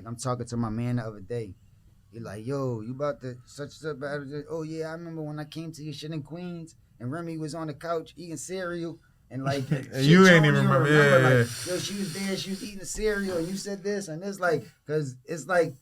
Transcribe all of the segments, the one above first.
Like I'm talking to my man the other day. He like, yo, you about to such and such. Oh yeah, I remember when I came to your shit in Queens and Remy was on the couch eating cereal and like And shit you ain't don't even remember. Yeah, like, yo, she was there, she was eating cereal and you said this and it's like, cause it's like.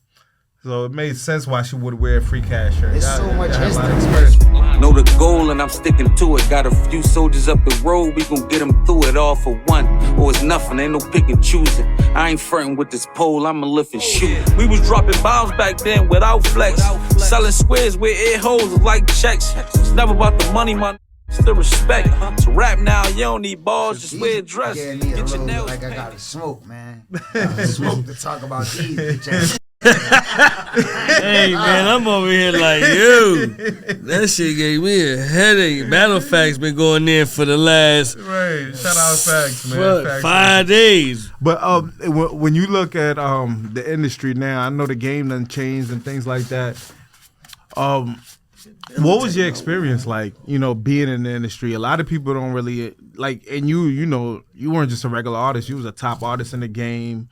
So it made sense why she would wear a free cash shirt. It's so much history. Know the goal and I'm sticking to it. Got a few soldiers up the road, we gon' get them through it all for one. Or it's nothing, ain't no pick and choosing. I ain't frontin' with this pole, I'ma lift and shoot. We was dropping bombs back then without flex. Selling squares with ear holes like checks. It's never about the money, my it's the respect. To rap now, you don't need balls, just wear a dress. Get your nails like I gotta smoke, man. Smoke to talk about these bitches. Hey man, I'm over here like, yo, that shit gave me a headache. Battle Facts been going in for the last shout out Facts, man. Facts, 5 days. But when you look at the industry now, I know the game done changed and things like that. What was your experience like, being in the industry? A lot of people don't really like, and you weren't just a regular artist. You was a top artist in the game,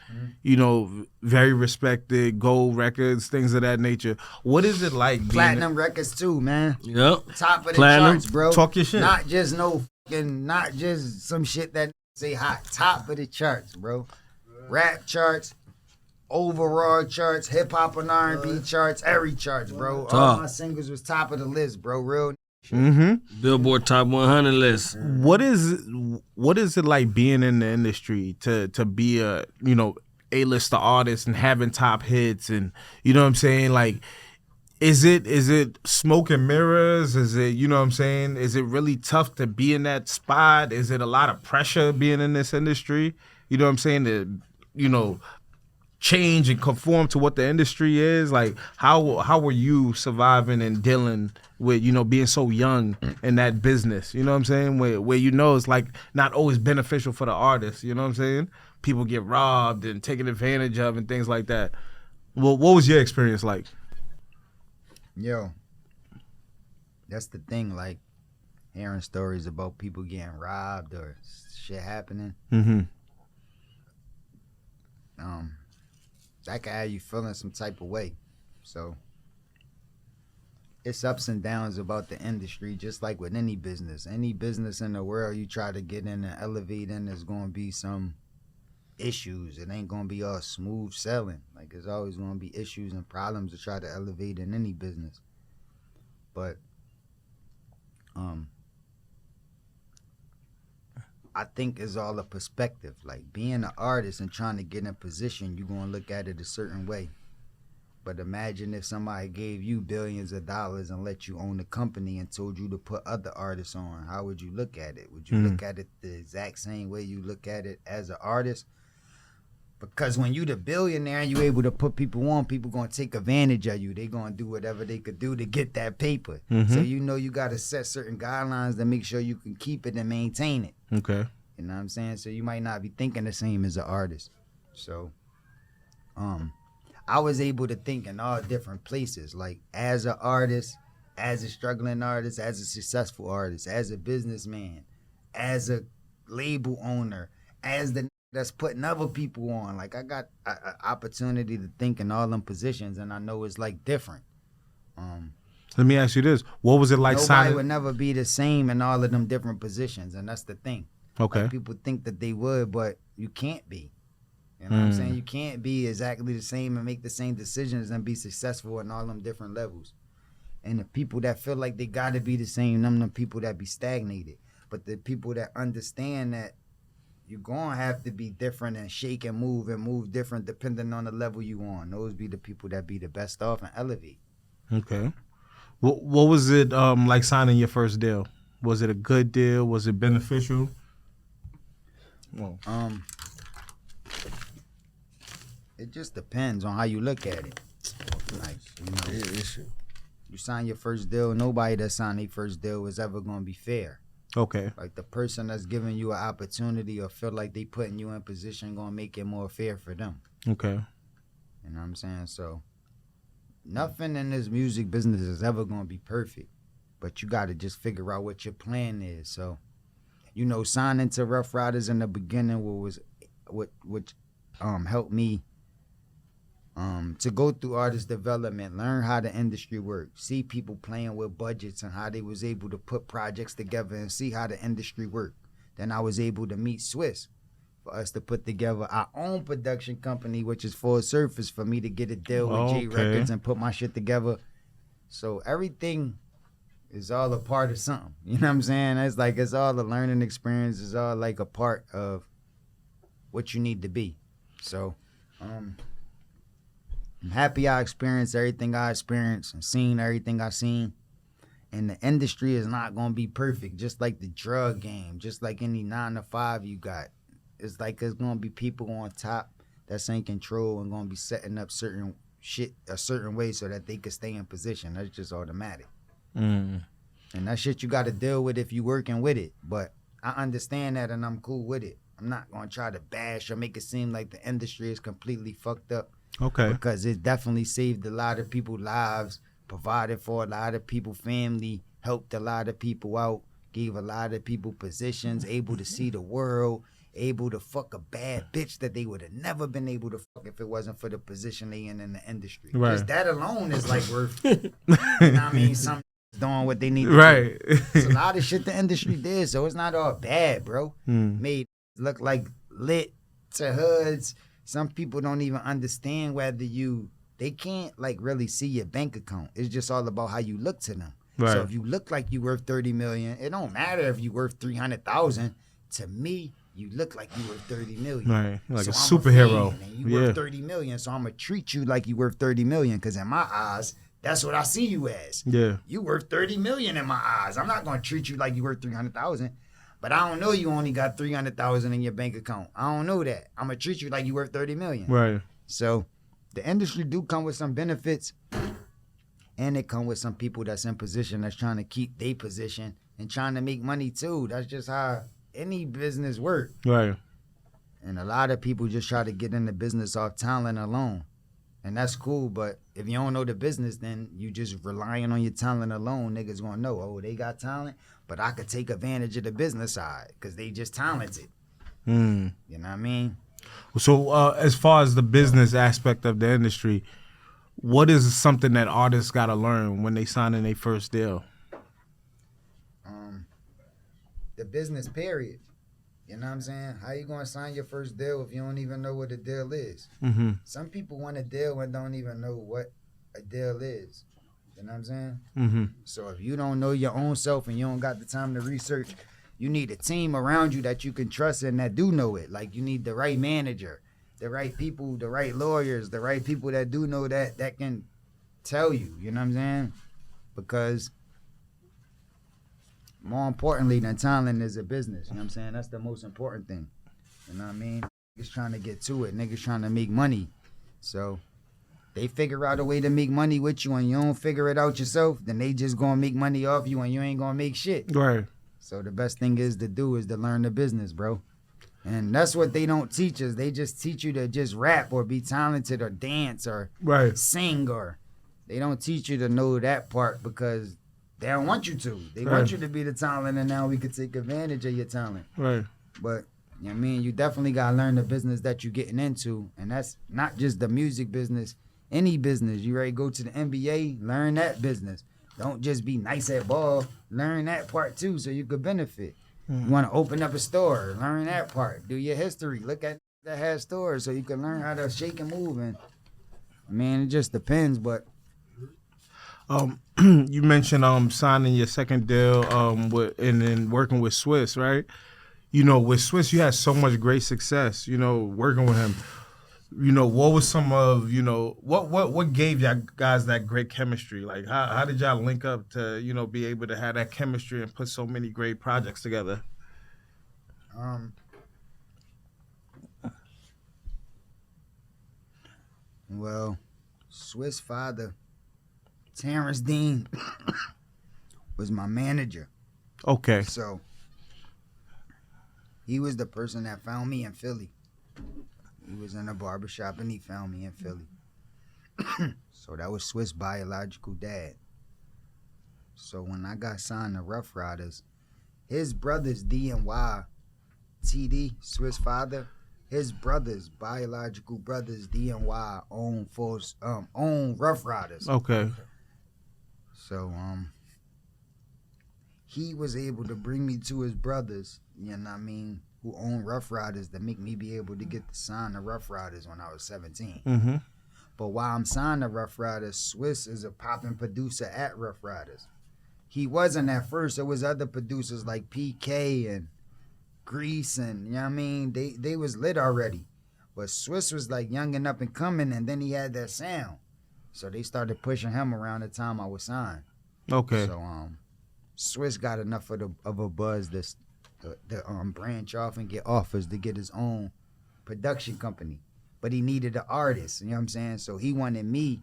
very respected, gold records, things of that nature. What is it like Platinum records too, man. Yep. Top of the Platinum. charts, bro. Talk your shit. Not just not just some shit that say hot. Top of the charts, bro. Rap charts. Overall charts, hip hop and R&B charts, every charts, bro. All my singles was top of the list, bro. Real. Billboard Top 100 list. What is it like being in the industry to be a A-lister artist and having top hits and you know what I'm saying? Like, is it smoke and mirrors? Is it Is it really tough to be in that spot? Is it a lot of pressure being in this industry? You know what I'm saying? To change and conform to what the industry is. Like how were you surviving and dealing with being so young in that business, you know what I'm saying, where it's like not always beneficial for the artist, you know what I'm saying, people get robbed and taken advantage of and things like that. Well, what was your experience like? Yo, that's the thing, like hearing stories about people getting robbed or shit happening. That can have you feeling some type of way. So it's ups and downs about the industry, just like with any business. Any business in the world you try to get in and elevate in, there's going to be some issues. It ain't going to be all smooth sailing. Like, there's always going to be issues and problems to try to elevate in any business. But I think it's all a perspective. Like, being an artist and trying to get in position, you're going to look at it a certain way. But imagine if somebody gave you billions of dollars and let you own the company and told you to put other artists on. How would you look at it? Would you look at it the exact same way you look at it as an artist? Because when you the billionaire and you able to put people on, people going to take advantage of you. They going to do whatever they could do to get that paper. So you got to set certain guidelines to make sure you can keep it and maintain it. Okay. You know what I'm saying? So you might not be thinking the same as an artist. So I was able to think in all different places, like as an artist, as a struggling artist, as a successful artist, as a businessman, as a label owner, as the that's putting other people on. Like, I got an opportunity to think in all them positions, and I know it's like different. Let me ask you this: what was it like Nobody signing? would never be the same in all of them different positions, and that's the thing. Okay. Like, people think that they would, but you can't be. You know what I'm saying? You can't be exactly the same and make the same decisions and be successful in all them different levels. And the people that feel like they got to be the same, them the people that be stagnated. But the people that understand that you're going to have to be different and shake and move different depending on the level you on. Those be the people that be the best off and elevate. Okay. What was it like signing your first deal? Was it a good deal? Was it beneficial? Well, it just depends on how you look at it. Like, you sign your first deal, nobody that signed their first deal was ever going to be fair. Okay. Like, the person that's giving you an opportunity or feel like they putting you in position going to make it more fair for them. Okay. You know what I'm saying? So nothing in this music business is ever going to be perfect, but you got to just figure out what your plan is. So, signing to Ruff Ryders in the beginning what helped me To go through artist development, learn how the industry works, see people playing with budgets and how they was able to put projects together and see how the industry worked. Then I was able to meet Swizz for us to put together our own production company, which is Full Surface, for me to get a deal with J Records and put my shit together. So everything is all a part of something. You know what I'm saying? It's all a learning experience. It's all like a part of what you need to be. So I'm happy I experienced everything I experienced and seen everything I seen. And the industry is not going to be perfect, just like the drug game, just like any 9 to 5 you got. It's like there's going to be people on top that's in control and going to be setting up certain shit a certain way so that they can stay in position. That's just automatic. And that shit you got to deal with if you working with it. But I understand that and I'm cool with it. I'm not going to try to bash or make it seem like the industry is completely fucked up. Okay. Because it definitely saved a lot of people's lives, provided for a lot of people's family, helped a lot of people out, gave a lot of people positions, able to see the world, able to fuck a bad bitch that they would have never been able to fuck if it wasn't for the position they in the industry. Right. Just that alone is like worth, you know what I mean? Some doing what they need to Right. do. It's a lot of shit the industry did, so it's not all bad, bro. Made look like lit to hoods. Some people don't even understand whether they can't like really see your bank account. It's just all about how you look to them. Right. So if you look like you worth 30 million, it don't matter if you worth 300,000. To me, you look like you worth 30 million. Right. Like So a I'm superhero. fan, and you worth 30 million, so I'm gonna treat you like you worth 30 million, because in my eyes, that's what I see you as. Yeah. You worth 30 million in my eyes. I'm not gonna treat you like you worth 300,000. But I don't know you only got 300,000 in your bank account. I don't know that. I'm gonna treat you like you worth 30 million. Right. So the industry do come with some benefits, and it come with some people that's in position that's trying to keep their position and trying to make money too. That's just how any business work. Right. And a lot of people just try to get in the business off talent alone. And that's cool, but if you don't know the business, then you just relying on your talent alone. Niggas gonna know, oh, they got talent, but I could take advantage of the business side because they just talented. You know what I mean? So as far as the business aspect of the industry, what is something that artists got to learn when they sign in their first deal? The business period. You know what I'm saying? How you gonna sign your first deal if you don't even know what a deal is? Some people want a deal and don't even know what a deal is. You know what I'm saying? So if you don't know your own self and you don't got the time to research, you need a team around you that you can trust and that do know it. Like you need the right manager, the right people, the right lawyers, the right people that do know that can tell you. You know what I'm saying? Because more importantly than talent is a business. You know what I'm saying? That's the most important thing. You know what I mean? Niggas trying to get to it. Niggas trying to make money. So they figure out a way to make money with you and you don't figure it out yourself, then they just gonna make money off you and you ain't gonna make shit. Right. So the best thing is to learn the business, bro. And that's what they don't teach us. They just teach you to just rap or be talented or dance or sing, or they don't teach you to know that part because they don't want you to. They want you to be the talent, and now we could take advantage of your talent. Right. But, you know what I mean? You definitely got to learn the business that you're getting into, and that's not just the music business, any business. You ready to go to the NBA, learn that business. Don't just be nice at ball. Learn that part, too, so you could benefit. You want to open up a store, learn that part. Do your history. Look at that has stores so you can learn how to shake and move. And, I mean, it just depends, but you mentioned signing your second deal and then working with Swizz, right? You know, with Swizz, you had so much great success, you know, working with him. You know, what was some of, you know, what gave y'all guys that great chemistry? Like, how did y'all link up to, you know, be able to have that chemistry and put so many great projects together? Well, Swizz father, Terrence Dean, was my manager. Okay. So he was the person that found me in Philly. He was in a barbershop and he found me in Philly. So that was Swizz' biological dad. So when I got signed to Ruff Ryders, his brothers D and Y, TD, Swizz father, his brothers, biological brothers, DNY, own Ruff Ryders. Okay. So he was able to bring me to his brothers, you know what I mean, who own Ruff Ryders, to make me be able to get the sign to Ruff Ryders when I was 17. Mm-hmm. But while I'm signed to Ruff Ryders, Swizz is a popping producer at Ruff Ryders. He wasn't at first. There was other producers like PK and Grease, and you know what I mean, they was lit already. But Swizz was like young and up and coming, and then he had that sound. So they started pushing him around the time I was signed. Okay. So Swizz got enough of a buzz to branch off and get offers to get his own production company. But he needed an artist, you know what I'm saying? So he wanted me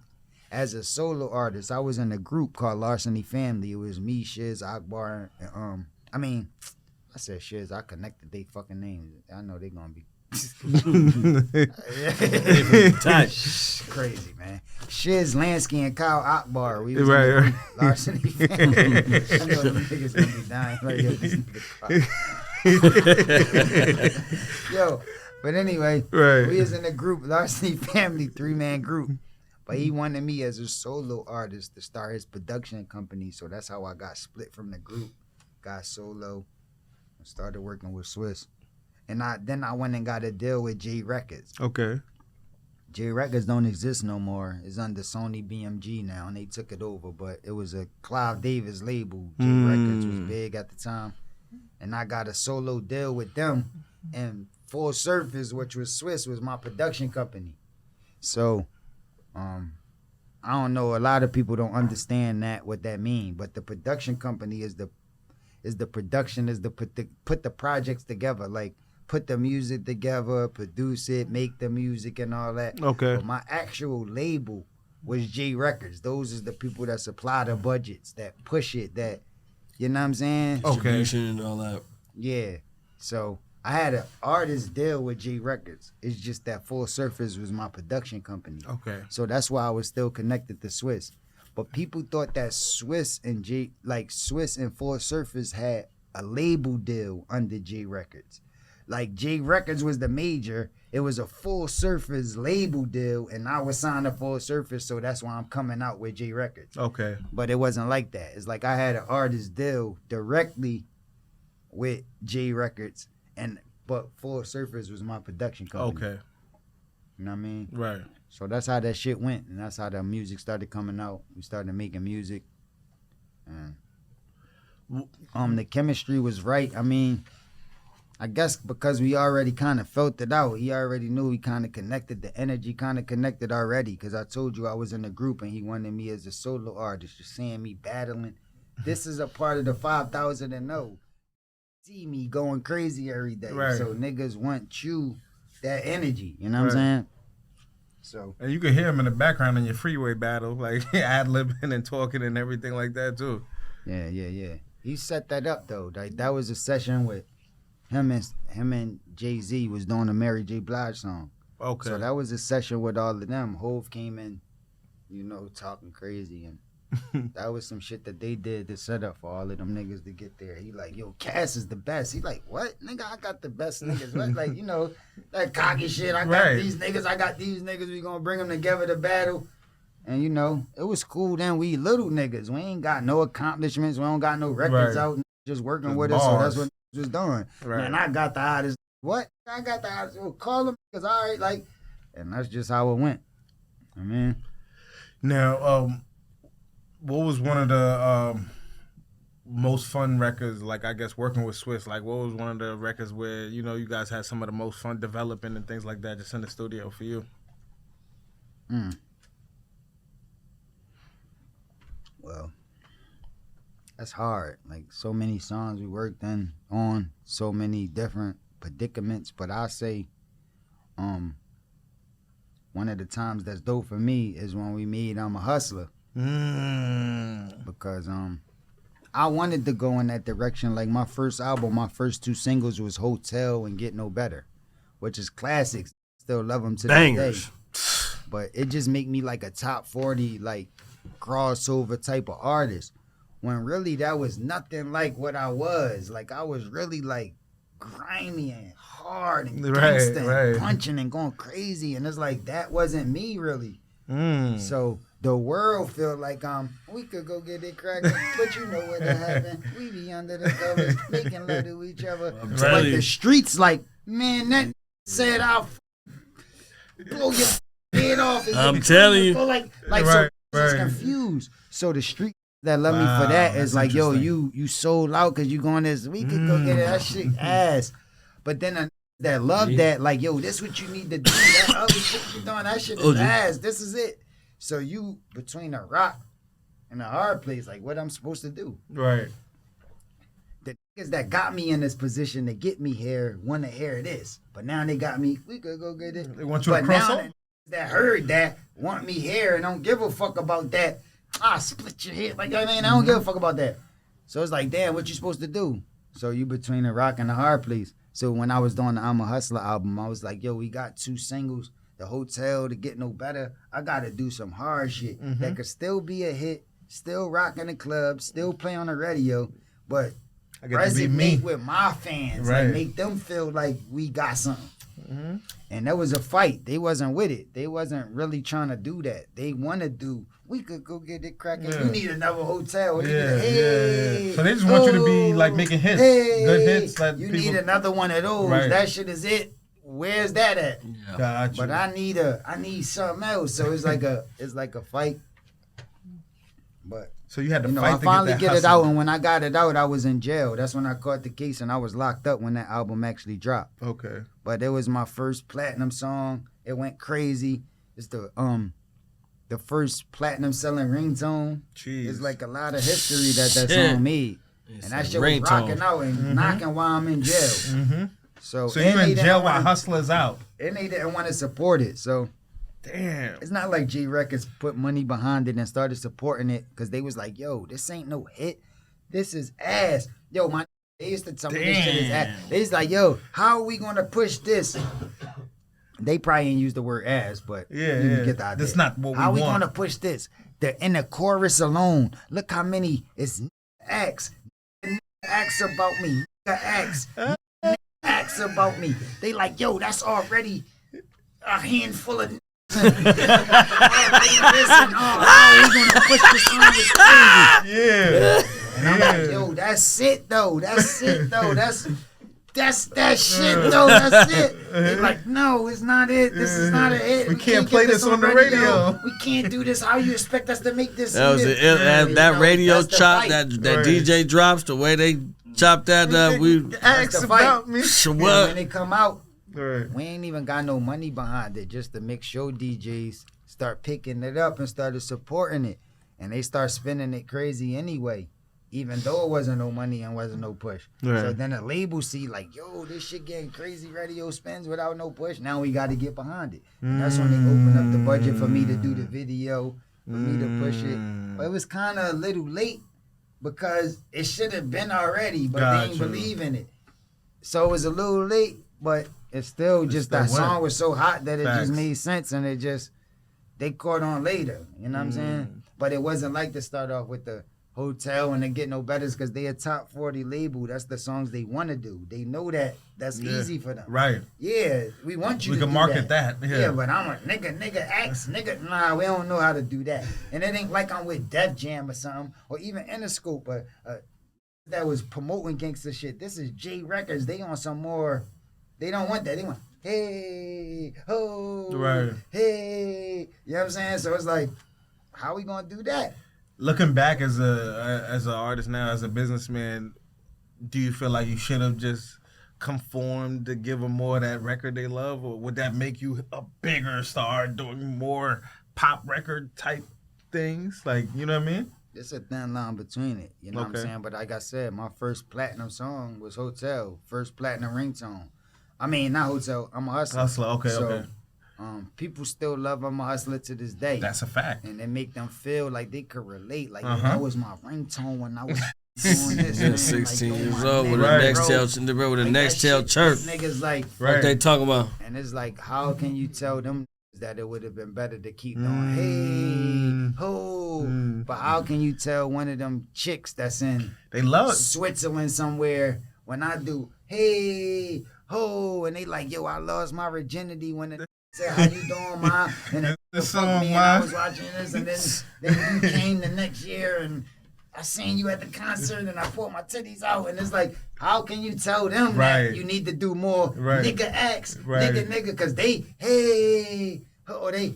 as a solo artist. I was in a group called Larceny Family. It was me, Shiz, Akbar, and I said Shiz, I connected they fucking names. I know they gonna be crazy, man. Shiz, Lansky, and Kyle Akbar. We was in the group, Larceny Family. I know them niggas gonna be dying. Like, yo, this nigga. Yo. But anyway, we was in a group, Larceny Family, 3-man group. But he wanted me as a solo artist to start his production company. So that's how I got split from the group, got solo, and started working with Swizz. And then I went and got a deal with J Records. Okay. J Records don't exist no more. It's under Sony BMG now, and they took it over. But it was a Clive Davis label. J Records was big at the time. And I got a solo deal with them. And Full Surface, which was Swizz, was my production company. So, I don't know. A lot of people don't understand what that means. But the production company is the production, is the put the projects together, like put the music together, produce it, make the music and all that. Okay. But my actual label was J Records. Those is the people that supply the budgets, that push it, that, you know what I'm saying? Okay. Distribution and all that. Yeah. So I had an artist deal with J Records. It's just that Full Surface was my production company. Okay. So that's why I was still connected to Swizz. But people thought that Swizz and Full Surface had a label deal under J Records. Like J Records was the major. It was a Full Surface label deal, and I was signed to Full Surface, so that's why I'm coming out with J Records. Okay. But it wasn't like that. It's like I had an artist deal directly with J Records, but Full Surface was my production company. Okay. You know what I mean? Right. So that's how that shit went, and that's how the music started coming out. We started making music, and the chemistry was right. I mean, I guess because we already kind of felt it out. He already knew. We kind of connected. The energy kind of connected already, because I told you I was in a group, and he wanted me as a solo artist. Just seeing me battling. This is a part of the 5,000 and know. See me going crazy every day. Right. So niggas want you, that energy. You know what I'm saying? So, and you can hear him in the background in your freeway battle, like ad-libbing and talking and everything like that too. Yeah. He set that up though. Like that was a session with him and Jay-Z was doing a Mary J. Blige song. Okay. So that was a session with all of them. Hove came in, talking crazy, and that was some shit that they did to set up for all of them niggas to get there. He like, yo, Cass is the best. He like, what? Nigga, I got the best niggas. What? Like, that cocky shit. I got these niggas. I got these niggas. We gonna bring them together to battle. And, it was cool then. We little niggas. We ain't got no accomplishments. We don't got no records out. Just working with us. So that's what was doing. Right. Man, I got the hottest. What? I got the hottest. Well, call them niggas. All right. Like, and that's just how it went. I mean. Now, what was one of the most fun records, like I guess working with Swizz, like what was one of the records where, you guys had some of the most fun developing and things like that just in the studio for you? Well, that's hard. Like so many songs we worked on, so many different predicaments. But I say one of the times that's dope for me is when we made I'm a Hustler. Because I wanted to go in that direction. Like my first album, my first 2 singles was Hotel and Get No Better, which is classics. Still love them to this day. But it just make me like a top 40 like crossover type of artist, when really that was nothing like what I was. Like I was really like grimy and hard and Right, gangsta and right. punching and going crazy. And it's like, that wasn't me really. Mm. So the world feel like we could go get it cracking, but you know what happened. We be under the covers, making love to each other. But telling the you. streets like, man, that said I'll blow your head off. And I'm telling you. Like Right, so it's right. confused. So the street that love me for that is that's like, yo, interesting. you sold out because you going this. We could go get it. That shit ass. But then that love that, like, yo, this what you need to do. That other shit you doing, that shit is ass. This is it. So you between a rock and a hard place, like what I'm supposed to do. Right. The niggas that got me in this position to get me here want to hear this. But now they got me, we could go get it. They want you to but cross now over? that heard that want me here and don't give a fuck about that. Split your head. Like, I mean, I don't give a fuck about that. So it's like, damn, what you supposed to do? So you between a rock and a hard place. So when I was doing the I'm a Hustler album, I was like, yo, we got 2 singles. The Hotel, To Get No Better. I got to do some hard shit that could still be a hit, still rock in the club, still play on the radio, but I get to be me. resonate with my fans. Right. Like, make them feel like we got something. And that was a fight. They wasn't with it. They wasn't really trying to do that. They want to do, we could go get it cracking. Yeah. You need another hotel. You Yeah, need yeah. So they just want you to be like making hits, good hits. Like you people... need another one of those. Right. That shit is it. Where's that at? Got you. But I need something else. So it's like a fight. But So you had to you know, fight I to finally get get that it out, hustle. and when I got it out, I was in jail. That's when I caught the case, and I was locked up when that album actually dropped. Okay. But it was my first platinum song. It went crazy. It's the first platinum selling ringtone. Jeez. It's like a lot of history that Shit. song made, It's and that a shit was ringtone. rocking out and knocking while I'm in jail. Mm-hmm. So So and you they in didn't jail while wanna- Hustler's out. And they didn't want to support it. So Damn. it's not like G Records put money behind it and started supporting it because they was like, yo, this ain't no hit. This is ass. Yo, they used to tell me this shit is ass. They was like, yo, how are we going to push this? They probably ain't use the word ass, but Yeah, you yeah. get the idea. That's not what we How we want. going to push this? In the chorus alone, look how many it's acts. Acts about me. Acts. Acts about me. They like, yo, that's already a handful of we're gonna push this song with crazy. Yeah. And I'm like, yo, that's it though. That's it though. That's that shit though. That's it. They're like, no, it's not it. This is not a hit. We can't play get this on the radio. We can't do this. How you expect us to make this? That was hit? that radio that's the chop fight. that Right. DJ drops the way they chopped that up. We Ask the fight. about me. And what? when they come out, Right. we ain't even got no money behind it. Just to make show DJs start picking it up and started supporting it, and they start spinning it crazy anyway. Even though it wasn't no money and wasn't no push. Right. So then the label see like, yo, this shit getting crazy radio spins without no push. Now we got to get behind it. And that's when they open up the budget for me to do the video, for me to push it. But it was kind of a little late because it should have been already, but they ain't Gotcha. believe in it. So it was a little late, but it's still just still that went. song was so hot that it Facts. just made sense, and it just, they caught on later. You know what I'm saying? But it wasn't like to start off with the Hotel and they Get No Better because they a top 40 label. That's the songs they want to do. They know that that's easy for them. Right. Yeah, we want you We to can do market that. Yeah. But I'm a nigga, nigga. Nah, we don't know how to do that. And it ain't like I'm with Def Jam or something, or even Interscope, but that was promoting gangster shit. This is J Records. They on some more, they don't want that. They want, hey, ho, Right. hey. You know what I'm saying? So it's like, how we gonna do that? Looking back as an artist now, as a businessman, do you feel like you should have just conformed to give them more of that record they love, or would that make you a bigger star doing more pop record type things? Like, you know what I mean? It's a thin line between it. You know what I'm saying? But like I said, my first platinum song was Hotel. First platinum ringtone. I mean, not Hotel. I'm a Hustler. Hustler, okay, okay. People still love I'm a Hustler to this day. That's a fact. And it make them feel like they could relate. Like, yo, Uh-huh. that was my ringtone when I was doing this. man. 16 Like, yo, years my old with nigga, a next bro. tail, bro, with a Like, next that tail shit, chirp. Niggas like, Right. What they talking about? and it's like, how can you tell them that it would have been better to keep going, hey, ho. But how can you tell one of them chicks that's in They love it. Switzerland somewhere when I do hey, ho, and they like, yo, I lost my virginity when it said, how you doing, ma? And it fucked me, and I was watching this, and then you came the next year, and I seen you at the concert, and I pulled my titties out, and it's like, how can you tell them that you need to do more nigga acts, nigga, because they, hey, oh, they,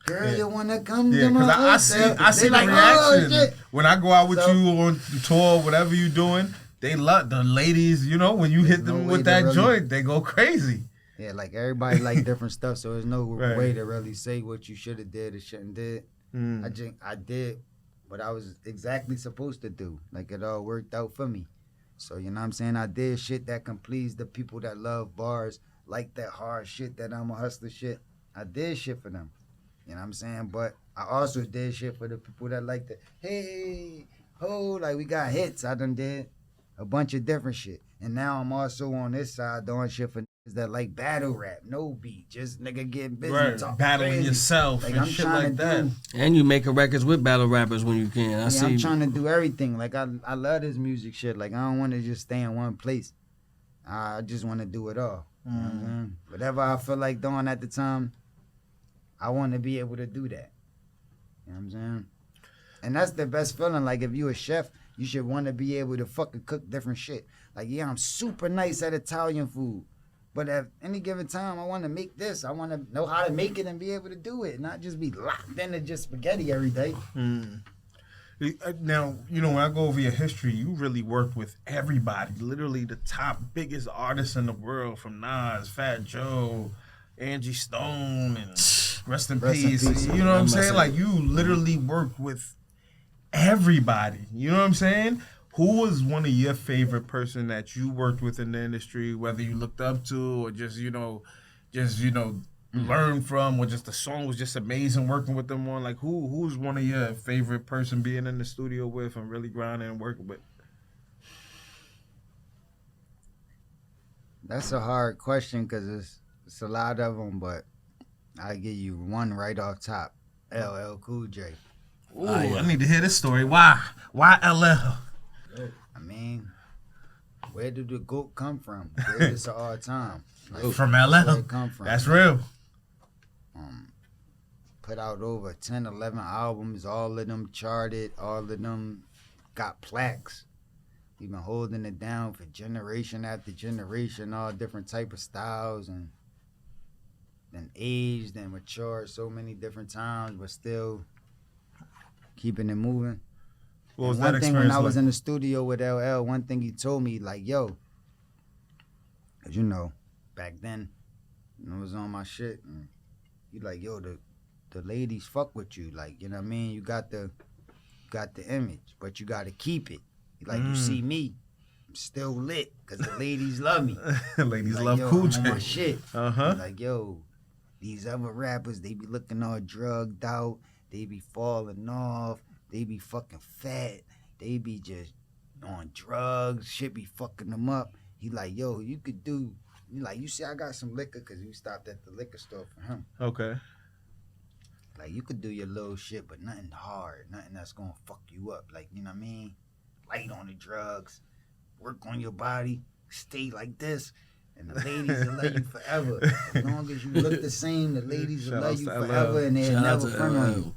girl, you wanna come to my hotel? I see the like, reaction when I go out with you on tour, whatever you doing. They love the ladies, you know, when you hit them with that joint, they go crazy. Yeah, like everybody like different stuff, so there's no way to really say what you should have did or shouldn't did. I did what I was exactly supposed to do. Like it all worked out for me. So you know what I'm saying? I did shit that can please the people that love bars, like that hard shit, that I'm a hustler shit. I did shit for them. You know what I'm saying? But I also did shit for the people that like the, hey, ho, like we got hits. I done did a bunch of different shit. And now I'm also on this side doing shit for niggas that like battle rap, no beat, just nigga getting busy, talking battling crazy. yourself like, and I'm shit trying like to that. do, And you making records with battle rappers when you can. I'm trying to do everything. Like I love this music shit. Like I don't want to just stay in one place. I just want to do it all. You know what I'm saying? Whatever I feel like doing at the time, I want to be able to do that. You know what I'm saying? And that's the best feeling. Like if you a chef, you should want to be able to fucking cook different shit. Like, yeah, I'm super nice at Italian food. But at any given time, I want to make this. I want to know how to make it and be able to do it. Not just be locked into just spaghetti every day. Now, you know, when I go over your history, you really worked with everybody. Literally the top biggest artists in the world, from Nas, Fat Joe, Angie Stone, and rest in peace. You know what I'm saying? Like, you literally worked with everybody. You know what I'm saying? Who was one of your favorite person that you worked with in the industry, whether you looked up to or just learn from, or just the song was just amazing working with them on? Like, who's one of your favorite person being in the studio with and really grinding and working with? That's a hard question because it's a lot of them, but I'll give you one right off top. LL Cool J. Ooh, I need to hear this story. Why LL? I mean, where did the GOAT come from? Greatest of all time. Like, from LL. Where it come from? That's real. Put out over 10, 11 albums. All of them charted. All of them got plaques. We've been holding it down for generation after generation. All different type of styles, and then aged and matured so many different times, but still keeping it moving. What was one that thing experience when I was like? in the studio with LL, one thing he told me, like, yo, cause you know, back then, I was on my shit, and he like, yo, the ladies fuck with you, like, you know what I mean? You got the image, but you got to keep it. Like, you see me, I'm still lit, cause the ladies love me. Ladies like, love yo, Cool I'm J. on my shit. Uh-huh. Like, yo, these other rappers, they be looking all drugged out, they be falling off, they be fucking fat, they be just on drugs, shit be fucking them up. He like, yo, you could do, you see I got some liquor, cause we stopped at the liquor store for him. Okay. Like, you could do your little shit, but nothing hard, nothing that's gonna fuck you up. Like, you know what I mean? Light on the drugs, work on your body, stay like this, and the ladies will love you forever. As long as you look the same, the ladies will love you forever, and they'll never front on you.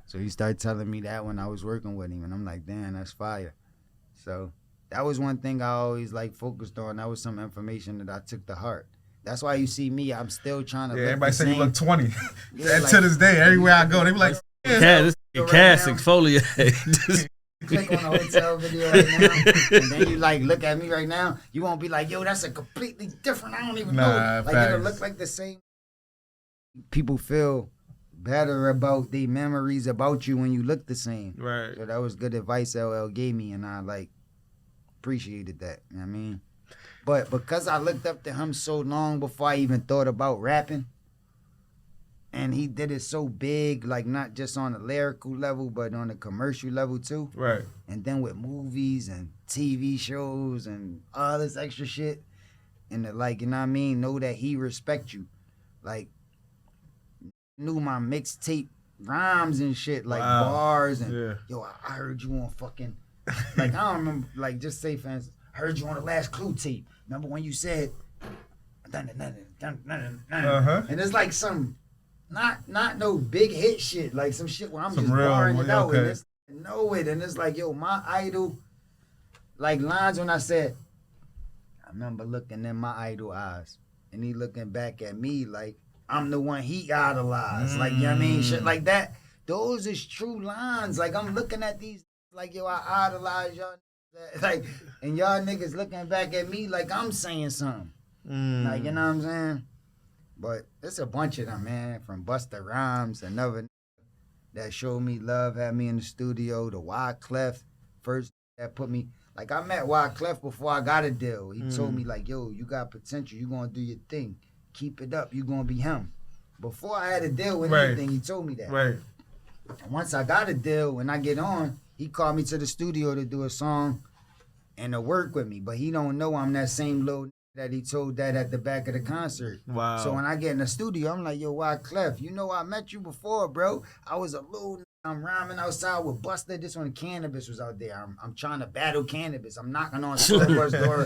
So he started telling me that when I was working with him, and I'm like, damn, that's fire. So that was one thing I always like focused on. That was some information that I took to heart. That's why you see me, I'm still trying to look everybody the say same. you look 20. Yeah, To this day, everywhere I go, they be like, Cass exfoliate. Click on a hotel video right now, and then you like look at me right now. You won't be like, yo, that's a completely different. I don't even know. Like, it'll look like the same. People feel better about their memories about you when you look the same. right. So that was good advice LL gave me, and I like appreciated that. You know what I mean? But because I looked up to him so long before I even thought about rapping, and he did it so big, like not just on a lyrical level, but on a commercial level too. Right. And then with movies and TV shows and all this extra shit. And like, you know what I mean? Know that he respect you. Like, knew my mixtape rhymes and shit, like bars and, yo, I heard you on fucking, like, I don't remember, like, just say, fans, heard you on the last Clue tape. Remember when you said, and it's like some, not no big hit shit, like some shit where I'm some just real, barring it out, okay. and it's know it, and it's like, yo, my idol, like lines when I said, I remember looking in my idol eyes, and he looking back at me like I'm the one he idolized, like, you know what I mean, shit like that. Those is true lines. Like, I'm looking at these, like, yo, I idolize y'all, like, and y'all niggas looking back at me like I'm saying something. Like, you know what I'm saying? But it's a bunch of them, man. From Busta Rhymes, another that showed me love, had me in the studio. The Wyclef, first that put me, like, I met Wyclef before I got a deal. He told me, like, yo, you got potential. You gonna do your thing. Keep it up. You gonna be him. Before I had a deal with anything, he told me that. Right. And once I got a deal, when I get on, he called me to the studio to do a song and to work with me. But he don't know I'm that same little that he told that at the back of the concert. Wow. So when I get in the studio, I'm like, yo, Wyclef, you know I met you before, bro. I was a little, I'm rhyming outside with Busta. This one, Cannabis was out there. I'm trying to battle Cannabis. I'm knocking on Slipper's door.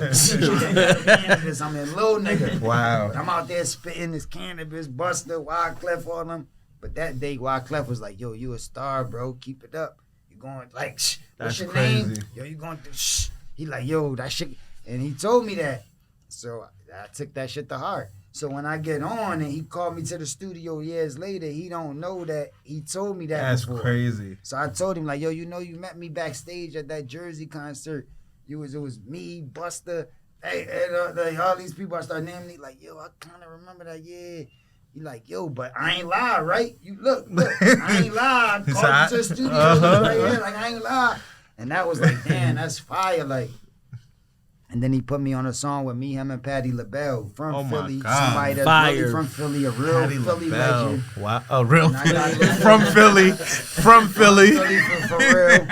Cannabis. I'm in little nigga. Wow. I'm out there spitting this Cannabis, Busta, Wyclef, all them. But that day, Wyclef was like, yo, you a star, bro. Keep it up. You going, like, shh. What's your name? Yo, you going through, shh. He like, yo, that shit. And he told me that. So I took that shit to heart. So when I get on and he called me to the studio years later, he don't know that he told me that That's before. crazy. So I told him, like, yo, you know you met me backstage at that Jersey concert. It was me, Busta, and all these people. I started naming it, like, yo, I kind of remember that, yeah. He like, yo, but I ain't lie, right? You look, I ain't lie. I called you to the studio, right here, like, I ain't lie. And that was like, damn, that's fire, like. And then he put me on a song with me, him, and Patti LaBelle from Philly. Somebody that's really from Philly, a real Patti Philly legend. Wow, a real from Philly, from Philly. For real.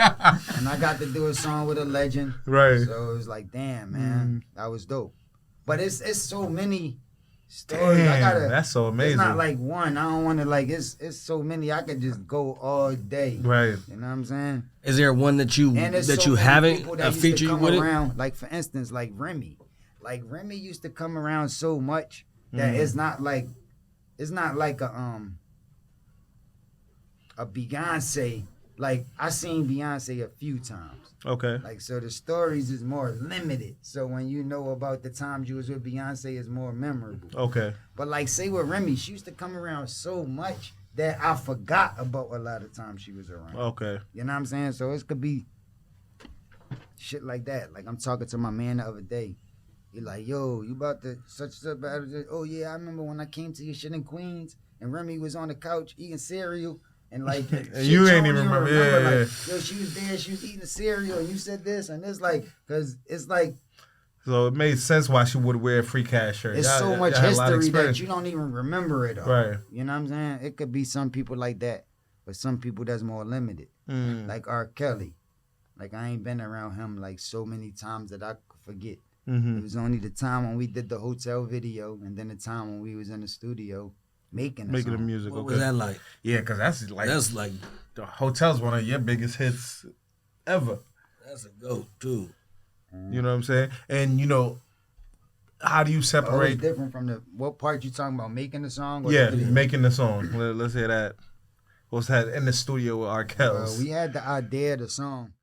And I got to do a song with a legend. Right. So it was like, damn, man, that was dope. But it's so many stories. Damn, that's so amazing. It's not like one. I don't want to, like, it's so many. I could just go all day. Right. You know what I'm saying? Is there one that you haven't that featured you with around, it? Like, for instance, like Remy. Like, Remy used to come around so much that it's not like a Beyonce. Like, I seen Beyonce a few times. Okay. Like, so the stories is more limited. So when you know about the times you was with Beyonce, is more memorable. Okay. But like, say with Remy, she used to come around so much that I forgot about a lot of times she was around. Okay. You know what I'm saying? So it could be shit like that. Like, I'm talking to my man the other day. He like, yo, you about to such and such. Oh yeah, I remember when I came to your shit in Queens and Remy was on the couch eating cereal. And like, you ain't even remember. Yeah. Like, yo, she was there, she was eating the cereal, and you said this, and it's like, cause it's like. So it made sense why she would wear a Free Cash shirt. It's so much history that you don't even remember it all. Right. You know what I'm saying? It could be some people like that, but some people that's more limited. Like R. Kelly. Like, I ain't been around him like so many times that I could forget. It was only the time when we did the hotel video, and then the time when we was in the studio. Making the music. What was that like? Yeah, because that's like the hotel's one of your biggest hits ever. That's a goat too. You know what I'm saying? And you know, how do you separate? It's different from what part you talking about? Making the song? Or yeah, the making the song. Let's hear that. What's that in the studio with R. Kelly? We had the idea of the song.